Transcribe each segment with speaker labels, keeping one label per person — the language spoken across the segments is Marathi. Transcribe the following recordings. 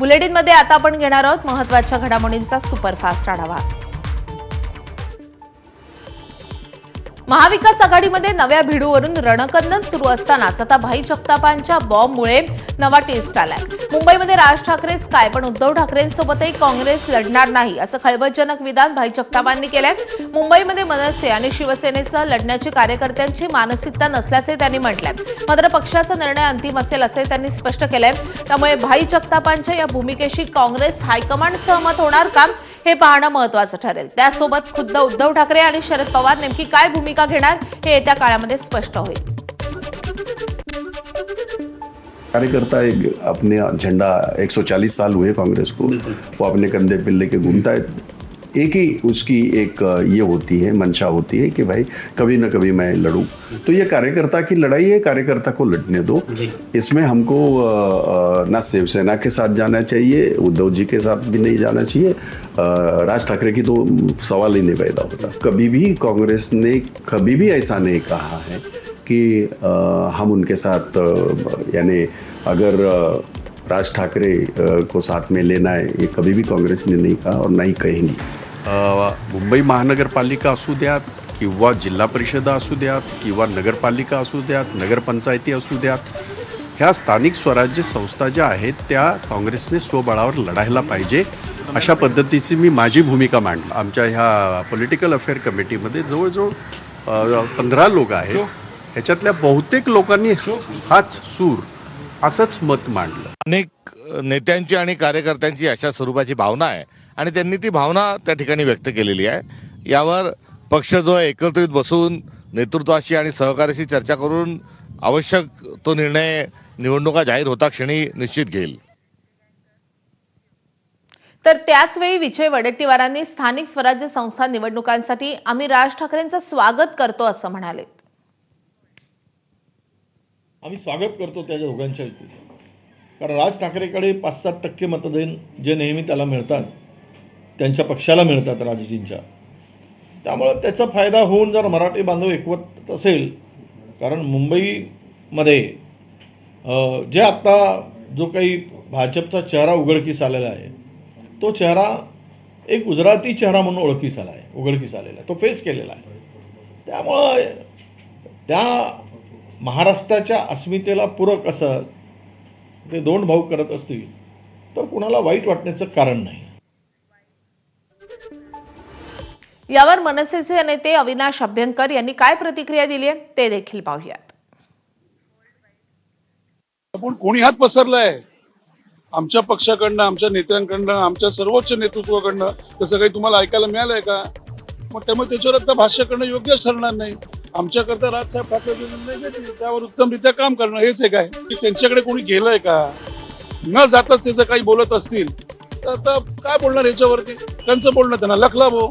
Speaker 1: बुलेटिनमध्ये आता आपण घेणार आहोत महत्त्वाच्या घडामोडींचा सुपरफास्ट आढावा। महाविकास आघाडीमध्ये नव्या भिडूवरून रणकंदन सुरू असतानाच आता भाई जगतापांच्या बॉम्बमुळे नवा टेस्ट आलाय। मुंबईमध्ये राज ठाकरेच काय पण उद्धव ठाकरेंसोबतही काँग्रेस लढणार नाही असं खळबळजनक विधान भाई जगतापांनी केलंय। मुंबईमध्ये मनसे आणि शिवसेनेसह लढण्याची कार्यकर्त्यांची मानसिकता नसल्याचे त्यांनी म्हटलंय। मात्र पक्षाचा निर्णय अंतिम असेल असे त्यांनी स्पष्ट केलंय। त्यामुळे भाई जगतापांच्या या भूमिकेशी काँग्रेस हायकमांड सहमत होणार का हे पाहणं महत्त्वाचं ठरेल। त्यासोबत खुद्द उद्धव ठाकरे आणि शरद पवार नेमकी काय भूमिका घेणार हे येत्या काळामध्ये स्पष्ट होईल।
Speaker 2: कार्यकर्ता अपने झंडा 140 साल हुए कांग्रेस को, वो अपने कंधे पे लेके घूमता है। एक ही उसकी एक ये होती है, मंशा होती है कि भाई कभी ना कभी मैं लड़ूं। तो ये कार्यकर्ता की लड़ाई है, कार्यकर्ता को लड़ने दो। इसमें हमको ना शिवसेना के साथ जाना चाहिए, उद्धव जी के साथ भी नहीं जाना चाहिए, राज ठाकरे की तो सवाल ही नहीं पैदा होता। कभी भी कांग्रेस ने कभी भी ऐसा नहीं कहा है कि हम उनके साथ यानी अगर राज ठाकरे को साथ में लेना है, ये कभी भी काँग्रेस ने नहीं कहा और नहीं कहेंगी।
Speaker 3: मुंबई महानगरपालिका असू द्यात किंवा जिल्हा परिषदा असू द्यात किंवा नगरपालिका असू द्यात, नगरपंचायती असू द्यात, ह्या स्थानिक स्वराज्य संस्था ज्या आहेत त्या काँग्रेसने स्वबळावर लढायला पाहिजे अशा पद्धतीची मी माझी भूमिका मांडली। आमच्या ह्या पॉलिटिकल अफेअर कमिटीमध्ये जवळजवळ 15 लोक आहेत। ह्याच्यातल्या बहुतेक लोकांनी हाच सूर असंच मत मांडलं।
Speaker 4: अनेक नेत्यांची आणि कार्यकर्त्यांची अशा स्वरूपाची भावना आहे आणि त्यांनी ती भावना त्या ठिकाणी व्यक्त केलेली आहे। यावर पक्ष जो एकत्रित बसून नेतृत्वाशी आणि सहकार्याशी चर्चा करून आवश्यक तो निर्णय निवडणुका जाहीर होता क्षणी निश्चित घेईल।
Speaker 1: तर त्याच वेळी विजय वडेट्टीवारांनी स्थानिक स्वराज्य संस्था निवडणुकांसाठी आम्ही राज ठाकरेंचं स्वागत करतो असं म्हणाले।
Speaker 5: आम्ही स्वागत करतो त्या दोघांच्या कारण राज ठाकरेकडे 5-7% मतदान जे नेहमी त्याला मिळतात त्यांच्या पक्षाला मिळतात राजजींच्या, त्यामुळे त्याचा फायदा होऊन जर मराठी बांधव एकवट असेल, कारण मुंबईमध्ये जे आता जो काही भाजपचा चेहरा उघडकीस आलेला आहे तो चेहरा एक गुजराती चेहरा म्हणून उघडकीस आलेला आहे, तो फेस केलेला आहे। त्यामुळे त्या महाराष्ट्राच्या अस्मितेला पूरक असं ते दोन भाऊ करत असतील तर कुणाला वाईट वाटण्याचं कारण नाही।
Speaker 1: यावर मनसेचे नेते अविनाश अभ्यंकर यांनी काय प्रतिक्रिया दिली आहे ते देखील पाहूयात।
Speaker 6: पण कोणी हात पसरलाय आमच्या पक्षाकडनं, आमच्या नेत्यांकडनं, आमच्या सर्वोच्च नेतृत्वाकडनं तसं काही तुम्हाला ऐकायला मिळालंय का? मग त्यामुळे त्याच्यावर आता भाष्य करणं योग्यच ठरणार नाही। आमच्याकरता राजसाहेब ठाकरे निर्णय घेतले त्यावर उत्तमरित्या काम करणं हेच एक आहे की त्यांच्याकडे कोणी गेलंय का? न जाताच त्याचं काही बोलत असतील तर आता काय बोलणार याच्यावरती? त्यांचं बोलणं त्यांना लखला भाऊ।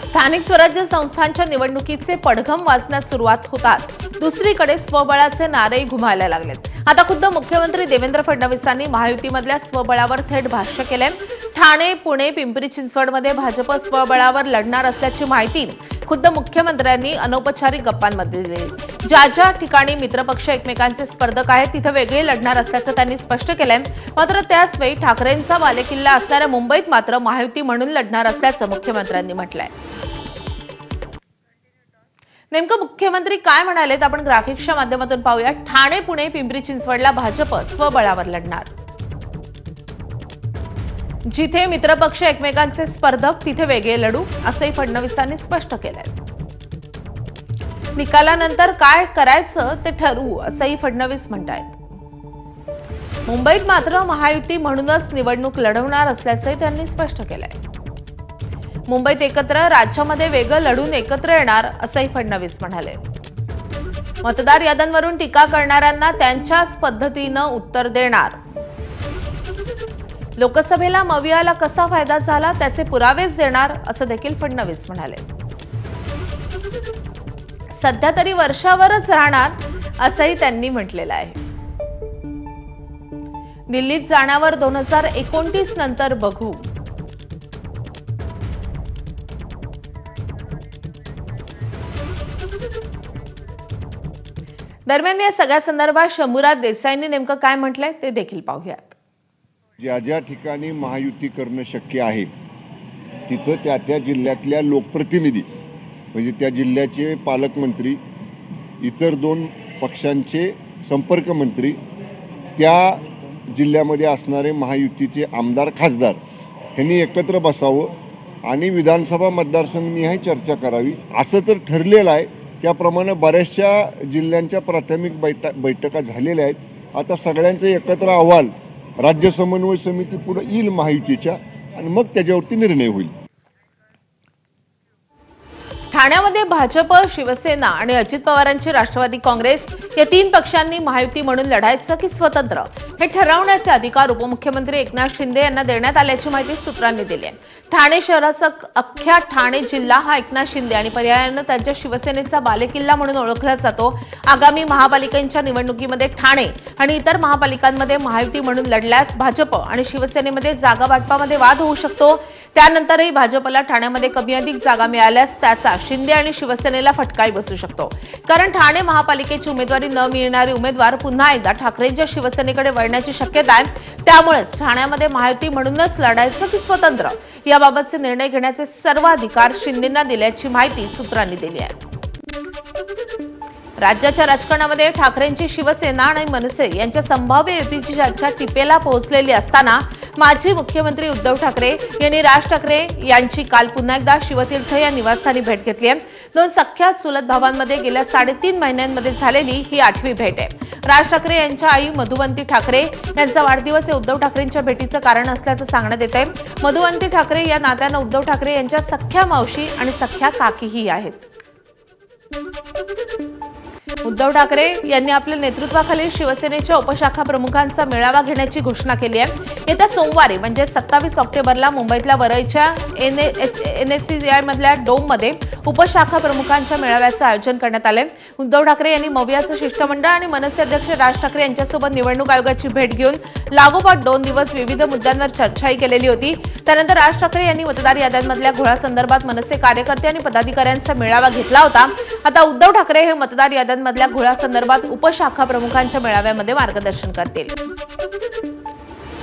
Speaker 1: स्थानिक स्वराज्य संस्थांच्या निवडणुकीचे पडघम वाजण्यास सुरुवात होताच दुसरीकडे स्वबळाचे नारेही घुमायला लागलेत। आता खुद्द मुख्यमंत्री देवेंद्र फडणवीसांनी महायुतीमधल्या स्वबळावर थेट भाष्य केलंय। ठाणे, पुणे, पिंपरी चिंचवडमध्ये भाजप स्वबळावर लढणार असल्याची माहिती खुद्द मुख्यमंत्र्यांनी अनौपचारिक गप्पांमध्ये दिली। ज्या ज्या ठिकाणी मित्रपक्ष एकमेकांचे स्पर्धक आहेत तिथे वेगळे लढणार असल्याचं त्यांनी स्पष्ट केलंय। मात्र त्याच वेळी ठाकरेंचा बालेकिल्ला असणाऱ्या मुंबईत मात्र महायुती म्हणून लढणार असल्याचं मुख्यमंत्र्यांनी म्हटलंय। नेमकं मुख्यमंत्री काय म्हणालेत आपण ग्राफिक्सच्या माध्यमातून पाहूया। ठाणे, पुणे, पिंपरी चिंचवडला भाजप स्वबळावर लढणार। जिथे मित्रपक्ष एकमेकांचे स्पर्धक तिथे वेगळे लढू असंही फडणवीसांनी स्पष्ट केलंय। निकालानंतर काय करायचं ते ठरवू असंही फडणवीस म्हणतायत। मुंबईत मात्र महायुती म्हणूनच निवडणूक लढवणार असल्याचंही त्यांनी स्पष्ट केलंय। मुंबईत एकत्र, राज्यामध्ये वेगळं लढून एकत्र येणार असंही फडणवीस म्हणाले। मतदार याद्यांवरून टीका करणाऱ्यांना त्यांच्याच पद्धतीनं उत्तर देणार। लोकसभेला मवियाला कसा फायदा झाला त्याचे पुरावेच देणार असं देखील फडणवीस म्हणाले। सध्या तरी वर्षावरच राहणार असंही त्यांनी म्हटलेलं आहे। दिल्लीत जाण्यावर 2029 नंतर बघू। दरम्यान या सगळ्या संदर्भात शंभूराज देसाईंनी नेमकं काय म्हटलंय ते देखील पाहूयात.
Speaker 7: ज्या ज्या ठिकाणी महायुती करणं शक्य आहे तिथं त्या त्या जिल्ह्यातल्या लोकप्रतिनिधी म्हणजे त्या जिल्ह्याचे पालकमंत्री, इतर 2 पक्षांचे संपर्क मंत्री, त्या जिल्ह्यामध्ये असणारे महायुतीचे आमदार खासदार यांनी एकत्र बसावं आणि विधानसभा मतदारसंघनिहाय चर्चा करावी असं तर ठरलेलं आहे. त्याप्रमाणे बऱ्याचशा जिल्ह्यांच्या प्राथमिक बैठका झालेल्या आहेत. आता सगळ्यांचे एकत्र अहवाल राज्य समन्वय समिती पुढे येईल महायुतीच्या आणि मग त्याच्यावरती निर्णय होईल.
Speaker 1: ठाण्यामध्ये भाजप, शिवसेना आणि अजित पवारांची राष्ट्रवादी काँग्रेस या 3 पक्षांनी महायुती म्हणून लढायचं की स्वतंत्र हे ठरवण्याचे अधिकार उपमुख्यमंत्री एकनाथ शिंदे यांना देण्यात आल्याची माहिती सूत्रांनी दिली आहे. ठाणे शहराचा अख्ख्या ठाणे जिल्हा हा एकनाथ शिंदे आणि पर्यायानं त्यांच्या शिवसेनेचा बालेकिल्ला म्हणून ओळखला जातो. आगामी महापालिकांच्या निवडणुकीमध्ये ठाणे आणि इतर महापालिकांमध्ये महायुती म्हणून लढल्यास भाजप आणि शिवसेनेमध्ये जागा वाटपामध्ये वाद होऊ शकतो. त्यानंतरही भाजपला ठाण्यामध्ये कमी अधिक जागा मिळाल्यास त्याचा शिंदे आणि शिवसेनेला फटकाही बसू शकतो. कारण ठाणे महापालिकेची उमेदवारी न मिळणारे उमेदवार पुन्हा एकदा ठाकरेंच्या शिवसेनेकडे वळण्याची शक्यता आहे. त्यामुळेच ठाण्यामध्ये महायुती म्हणूनच लढायचं की स्वतंत्र याबाबतचे निर्णय घेण्याचे सर्व अधिकार शिंदेंना दिल्याची माहिती सूत्रांनी दिली आहे. राज्याच्या राजकारणामध्ये ठाकरेंची शिवसेना आणि मनसे यांच्या संभाव्य युतीची चर्चा टिपेला पोहोचलेली असताना माजी मुख्यमंत्री उद्धव ठाकरे यांनी राज ठाकरे यांची काल पुन्हा एकदा शिवतीर्थ या निवासस्थानी भेट घेतली आहे. 2 सख्या चुलत भावांमध्ये गेल्या 3.5 महिन्यांमध्ये झालेली ही 8वी भेट आहे. राज ठाकरे यांच्या आई मधुवंती ठाकरे यांचा वाढदिवस हे उद्धव ठाकरेंच्या भेटीचं कारण असल्याचं सांगण्यात येत आहे. मधुवंती ठाकरे या नात्यानं उद्धव ठाकरे यांच्या सख्या मावशी आणि सख्या काकीही आहेत. उद्धव ठाकरे यांनी आपल्या नेतृत्वाखालील शिवसेनेच्या उपशाखा प्रमुखांचा मेळावा घेण्याची घोषणा केली आहे. येत्या सोमवारी म्हणजे 27 ऑक्टोबरला मुंबईतल्या वरळीच्या NSCI मधल्या डोममध्ये उपशाखा प्रमुखांच्या मेळाव्याचं आयोजन करण्यात आलंय. उद्धव ठाकरे यांनी मवियाचं शिष्टमंडळ आणि मनसे अध्यक्ष राज ठाकरे यांच्यासोबत निवडणूक आयोगाची भेट घेऊन लागोपाठ 2 दिवस विविध मुद्द्यांवर चर्चाही केलेली होती. त्यानंतर राज ठाकरे यांनी मतदार याद्यांमधल्या घोळासंदर्भात मनसे कार्यकर्ते आणि पदाधिकाऱ्यांचा मेळावा घेतला होता. आता उद्धव ठाकरे हे मतदार याद्यांमधल्या घोळासंदर्भात उपशाखा प्रमुखांच्या मेळाव्यामध्ये मार्गदर्शन करतील.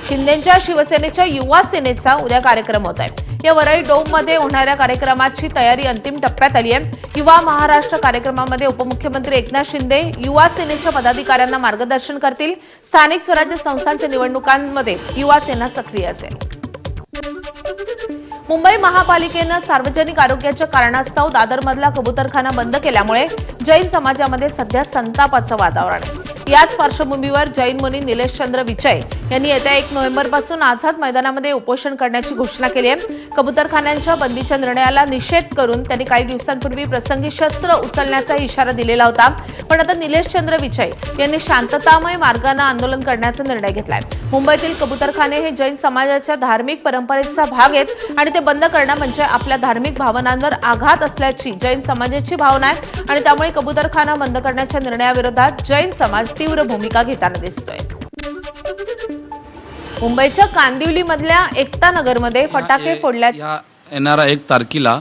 Speaker 1: शिंदेच्या शिवसेनेच्या युवा सेनेचा उद्या कार्यक्रम होत आहे. या वरळी डोममध्ये होणाऱ्या कार्यक्रमाची तयारी अंतिम टप्प्यात आली आहे. युवा महाराष्ट्र कार्यक्रमामध्ये उपमुख्यमंत्री एकनाथ शिंदे युवा सेनेच्या पदाधिकाऱ्यांना मार्गदर्शन करतील. स्थानिक स्वराज्य संस्थांच्या निवडणुकांमध्ये युवा सेना सक्रिय असेल. मुंबई महापालिकेनं सार्वजनिक आरोग्याच्या कारणास्तव दादरमधला कबुतरखाना बंद केल्यामुळे जैन समाजामध्ये सध्या संतापाचं वातावरण आहे. याच पार्श्वभूमीवर जैन मुनी निलेशचंद्र विचय यांनी येत्या 1 नोव्हेंबरपासून आझाद मैदानामध्ये उपोषण करण्याची घोषणा केली आहे. कबुतरखान्यांच्या बंदीच्या निर्णयाला निषेध करून त्यांनी काही दिवसांपूर्वी प्रसंगी शस्त्र उचलण्याचा इशारा दिलेला होता. पण आता निलेशचंद्र विचय यांनी शांततामय मार्गाने आंदोलन करण्याचा निर्णय घेतलाय. मुंबईतील कबुतरखाने हे जैन समाजाच्या धार्मिक परंपरेचा भाग आहेत आणि ते बंद करणं म्हणजे आपल्या धार्मिक भावनांवर आघात असल्याची जैन समाजाची भावना आहे आणि त्यामुळे कबुतरखाना बंद करण्याच्या निर्णयाविरोधात जैन समाज तीव्र भूमिका घेताना दिसतोय. मुंबईच्या कांदिवलीमधल्या एकता नगरमध्ये फटाके फोडल्याच्या
Speaker 8: येणाऱ्या 1 तारखेला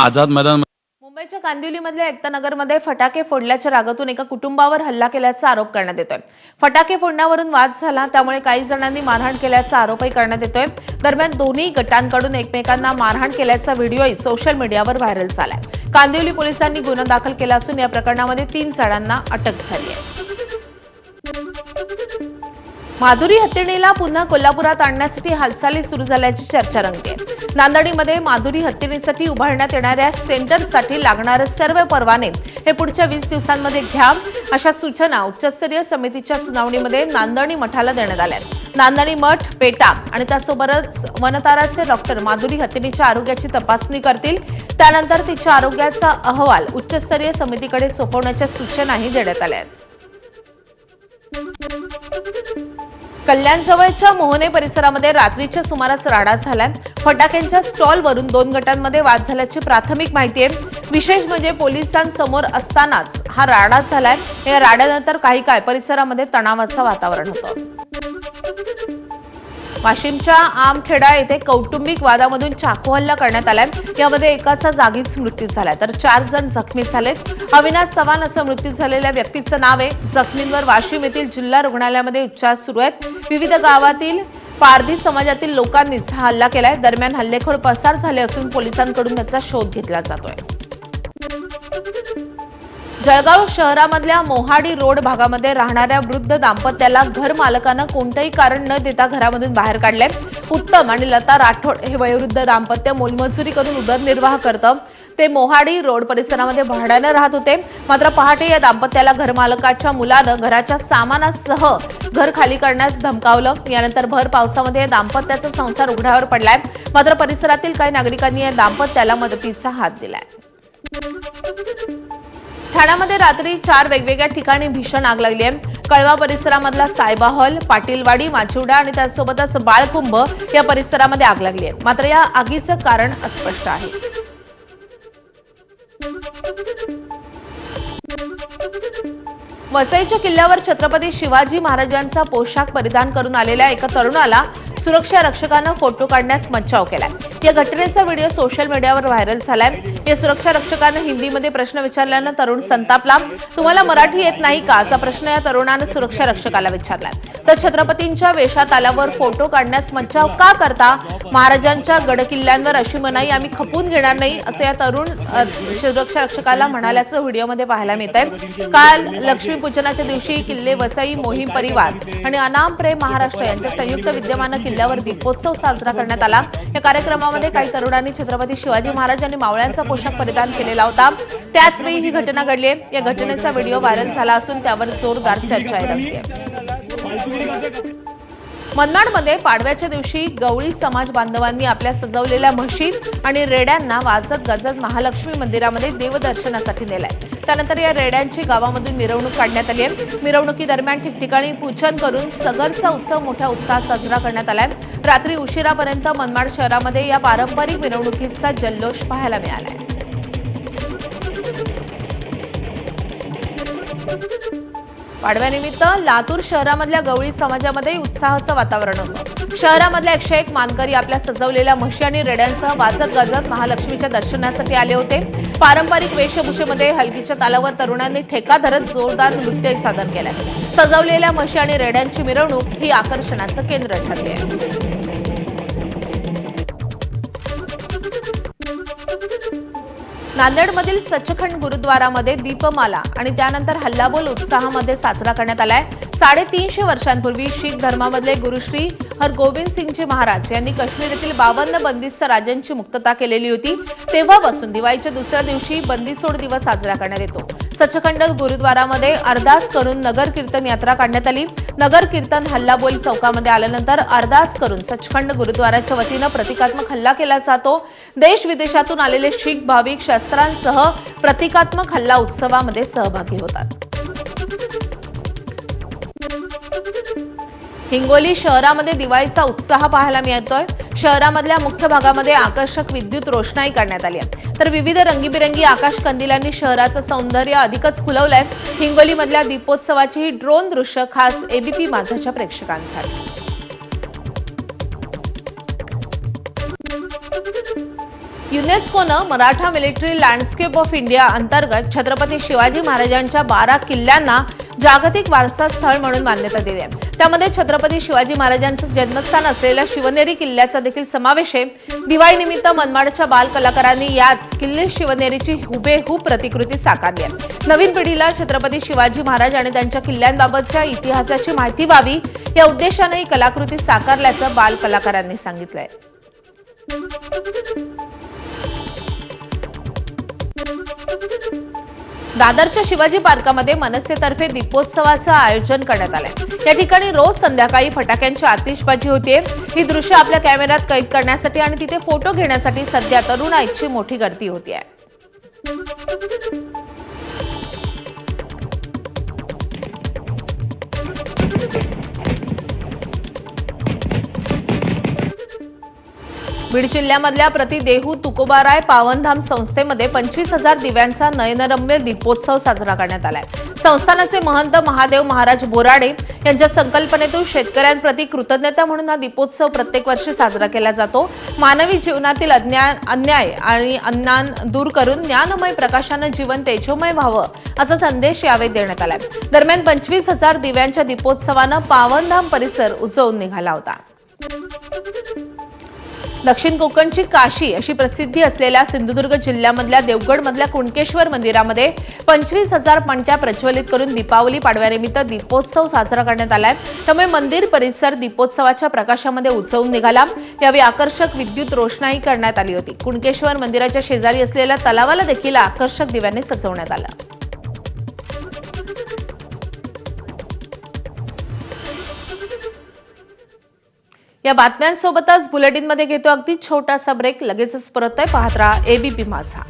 Speaker 8: आझाद मैदान
Speaker 1: मुंबईच्या कांदिवलीमधल्या एकता नगरमध्ये फटाके फोडल्याच्या रागातून एका कुटुंबावर हल्ला केल्याचा आरोप करण्यात येतोय. फटाके फोडण्यावरून वाद झाला त्यामुळे काही जणांनी मारहाण केल्याचा आरोपही करण्यात येतोय. दरम्यान दोन्ही गटांकडून एकमेकांना मारहाण केल्याचा व्हिडिओही सोशल मीडियावर व्हायरल झालाय. कांदिवली पोलिसांनी गुन्हा दाखल केला असून या प्रकरणामध्ये 3 जणांना अटक झाली आहे. माधुरी हत्तीणीला पुन्हा कोल्हापुरात आणण्यासाठी हालचाली सुरू झाल्याची चर्चा रंगते. नांदणीमध्ये माधुरी हत्तीणीसाठी उभारण्यात येणाऱ्या सेंटरसाठी लागणारे सर्व परवाने हे पुढच्या 20 दिवसांमध्ये घ्या अशा सूचना उच्चस्तरीय समितीच्या सुनावणीमध्ये नांदणी मठाला देण्यात आल्या. नांदणी मठ, पेटा आणि त्यासोबतच वनताराचे डॉक्टर माधुरी हत्तीणीच्या आरोग्याची तपासणी करतील. त्यानंतर तिच्या आरोग्याचा अहवाल उच्चस्तरीय समितीकडे सोपवण्याच्या सूचनाही देण्यात आल्या आहेत. कल्याणजवळच्या मोहने परिसरामध्ये रात्रीच्या सुमारास राडा झालाय. फटाक्यांच्या स्टॉलवरून 2 गटांमध्ये वाद झाल्याची प्राथमिक माहिती आहे. विशेष म्हणजे पोलिसांसमोर असतानाच हा राडा झालाय. या राड्यानंतर काही काळ परिसरामध्ये तणावाचं वातावरण होतं. वाशिमच्या आमखेडा येथे कौटुंबिक वादामधून चाकू हल्ला करण्यात आलाय. यामध्ये एकाचा जागीच मृत्यू झालाय तर 4 जण जखमी झालेत. अविनाश चव्हाण असं मृत्यू झालेल्या व्यक्तीचं नाव आहे. जखमींवर वाशिम येथील जिल्हा रुग्णालयामध्ये उपचार सुरू आहेत. विविध गावातील पारधी समाजातील लोकांनीच हा हल्ला केलाय. दरम्यान हल्लेखोर पसार झाले असून पोलिसांकडून त्याचा शोध घेतला जातोय. जळगाव शहरामधल्या मोहाडी रोड भागामध्ये राहणाऱ्या वृद्ध दाम्पत्याला घर मालकानं कोणतंही कारण न देता घरामधून बाहेर काढलंय. उत्तम आणि लता राठोड हे वयोवृद्ध दाम्पत्य मोलमजुरी करून उदरनिर्वाह करतं. ते मोहाडी रोड परिसरामध्ये भाड्यानं राहत होते. मात्र पहाटे या दाम्पत्याला घरमालकाच्या मुलानं घराच्या सामानासह घर खाली करण्यास धमकावलं. यानंतर भर पावसामध्ये या दाम्पत्याचा संसार उघड्यावर पडलाय. मात्र परिसरातील काही नागरिकांनी या दाम्पत्याला मदतीचा हात दिलाय. ठाण्यामध्ये रात्री 4 वेगवेगळ्या ठिकाणी भीषण आग लागली आहे. कळवा परिसरामधला सायबा हॉल, पाटीलवाडी, माचिवडा आणि त्यासोबतच बाळकुंभ या परिसरामध्ये आग लागली आहे. मात्र या आगीचं कारण अस्पष्ट आहे. वसईच्या किल्ल्यावर छत्रपती शिवाजी महाराजांचा पोशाख परिधान करून आलेल्या एका तरुणाला सुरक्षा रक्षकानं फोटो काढण्यास मज्जाव केलाय. या घटनेचा व्हिडिओ सोशल मीडियावर व्हायरल झालाय. या सुरक्षा रक्षकानं हिंदीमध्ये प्रश्न विचारल्यानं तरुण संतापला. तुम्हाला मराठी येत नाही का असा प्रश्न या तरुणानं सुरक्षा रक्षकाला विचारलाय. तर छत्रपतींच्या वेशात आल्यावर फोटो काढण्यास मज्जाव का करता? महाराजांच्या गडकिल्ल्यांवर अशी मनाई आम्ही खपून घेणार नाही असं या तरुण सुरक्षा रक्षकाला म्हणाल्याचं व्हिडिओमध्ये पाहायला मिळतंय. काल लक्ष्मीपूजनाच्या दिवशी किल्ले वसई मोहीम परिवार आणि अनाम प्रेम महाराष्ट्र यांच्या संयुक्त विद्यमानं किल्ल्यावर दीपोत्सव साजरा करण्यात आला. या कार्यक्रमामध्ये काही तरुणांनी छत्रपती शिवाजी महाराज आणि मावळ्यांचा पोशाख परिधान केलेला होता. त्याचवेळी ही घटना घडली आहे. या घटनेचा व्हिडिओ व्हायरल झाला असून त्यावर जोरदार चर्चा रंगली आहे. मनमाडमध्ये पाडव्याच्या दिवशी गवळी समाज बांधवांनी आपल्या सजवलेल्या म्हशी आणि रेड्यांना वाजत गाजत महालक्ष्मी मंदिरामध्ये देवदर्शनासाठी नेलाय. त्यानंतर या रेड्यांची गावामधून मिरवणूक काढण्यात आली आहे. मिरवणुकीदरम्यान ठिकठिकाणी पूजन करून सगरचा उत्सव मोठ्या उत्साहात साजरा करण्यात आलाय. रात्री उशिरापर्यंत मनमाड शहरामध्ये या पारंपरिक मिरवणुकीचा जल्लोष पाहायला मिळालाय. पाडव्यानिमित्त लातूर शहरामधल्या गवळी समाजामध्ये उत्साहाचं वातावरण होतं. शहरामधल्या 101 मानकरी आपल्या सजवलेल्या म्हशी आणि रेड्यांसह वाजत गाजत महालक्ष्मीच्या दर्शनासाठी आले होते. पारंपरिक वेशभूषेमध्ये हलगीच्या तालावर तरुणांनी ठेका धरत जोरदार नृत्यही सादर केलंय. सजवलेल्या म्हशी आणि रेड्यांची मिरवणूक ही आकर्षणाचं केंद्र ठरली आहे. नांदेडमधील सचखंड गुरुद्वारामध्ये दीपमाला आणि त्यानंतर हल्लाबोल उत्साहामध्ये साजरा करण्यात आलाय. 350 वर्षांपूर्वी शीख धर्मामधले गुरु श्री हरगोविंद सिंगजी महाराज यांनी काश्मीर येथील 52 बंदिस्त राजांची मुक्तता केलेली होती. तेव्हापासून दिवाळीच्या दुसऱ्या दिवशी बंदीसोड दिवस साजरा करण्यात येतो. सचखंड गुरुद्वारामध्ये अरदास करून नगर कीर्तन यात्रा काढण्यात आली. नगर कीर्तन हल्लाबोल चौकामध्ये आल्यानंतर अरदास करून सचखंड गुरुद्वाराच्या वतीनं प्रतिकात्मक हल्ला केला जातो. देश विदेशातून आलेले शीख भाविक शस्त्रांसह प्रतिकात्मक हल्ला उत्सवामध्ये सहभागी होतात. हिंगोली शहरामध्ये दिवाळीचा उत्साह पाहायला मिळतोय. शहरामधल्या मुख्य भागामध्ये आकर्षक विद्युत रोषणाई करण्यात आली आहे. तर विविध रंगीबिरंगी आकाश कंदिलांनी शहराचं सौंदर्य अधिकच खुलवलंय. हिंगोलीमधल्या दीपोत्सवाची ही ड्रोन दृश्य खास एबीपी माझाच्या प्रेक्षकांसाठी. युनेस्कोनं Maratha military landscape of India अंतर्गत छत्रपती शिवाजी महाराजांच्या 12 किल्ल्यांना जागतिक वारसा स्थळ म्हणून मान्यता दिली आहे. त्यामध्ये छत्रपती शिवाजी महाराजांचं जन्मस्थान असलेल्या शिवनेरी किल्ल्याचा देखील समावेश आहे. दिवाळीनिमित्त मनमाडच्या बाल कलाकारांनी याच किल्ले शिवनेरीची हुबेहूब प्रतिकृती साकारली आहे. नवीन पिढीला छत्रपती शिवाजी महाराज आणि त्यांच्या किल्ल्यांबाबतच्या इतिहासाची माहिती व्हावी या उद्देशाने ही कलाकृती साकारल्याचं बाल कलाकारांनी सांगितलंय. दादरच्या शिवाजी पार्कामध्ये मनसेतर्फे दीपोत्सवाचं आयोजन करण्यात आलंय. या ठिकाणी रोज संध्याकाळी फटाक्यांची आतिषबाजी होते. ही दृश्य आपल्या कॅमेऱ्यात कैद करण्यासाठी आणि तिथे फोटो घेण्यासाठी सध्या तरुणाईची मोठी गर्दी होतीये. बीड जिल्ह्यामधल्या प्रति देहू तुकोबाराय पावनधाम संस्थेमध्ये 25,000 दिव्यांचा नयनरम्य दीपोत्सव साजरा करण्यात आलाय. संस्थानाचे महंत महादेव महाराज बोराडे यांच्या संकल्पनेतून शेतकऱ्यांप्रती कृतज्ञता म्हणून हा दीपोत्सव प्रत्येक वर्षी साजरा केला जातो. मानवी जीवनातील अन्याय आणि अज्ञान दूर करून ज्ञानमय प्रकाशानं जीवन तेजोमय व्हावं असा संदेश यावेळी देण्यात आला. दरम्यान 25,000 दिव्यांच्या दीपोत्सवानं पावनधाम परिसर उजळून निघाला होता. दक्षिण कोकणची काशी अशी प्रसिद्धी असलेल्या सिंधुदुर्ग जिल्ह्यामधल्या देवगडमधल्या कुणकेश्वर मंदिरामध्ये 25,000 पणत्या प्रज्वलित करून दीपावली पाडव्यानिमित्त दीपोत्सव साजरा करण्यात आलाय. त्यामुळे मंदिर परिसर दीपोत्सवाच्या प्रकाशामध्ये उजळून निघाला. यावेळी आकर्षक विद्युत रोषणाई करण्यात आली होती. कुणकेश्वर मंदिराच्या शेजारी असलेल्या तलावाला देखील आकर्षक दिव्यांनी सजवण्यात आलं. या बातम्यांसोबतच बुलेटिनमध्ये घेतो अगदी छोटासा ब्रेक. लगेचच परत आहे. पाहत राहा एबीपी माझा.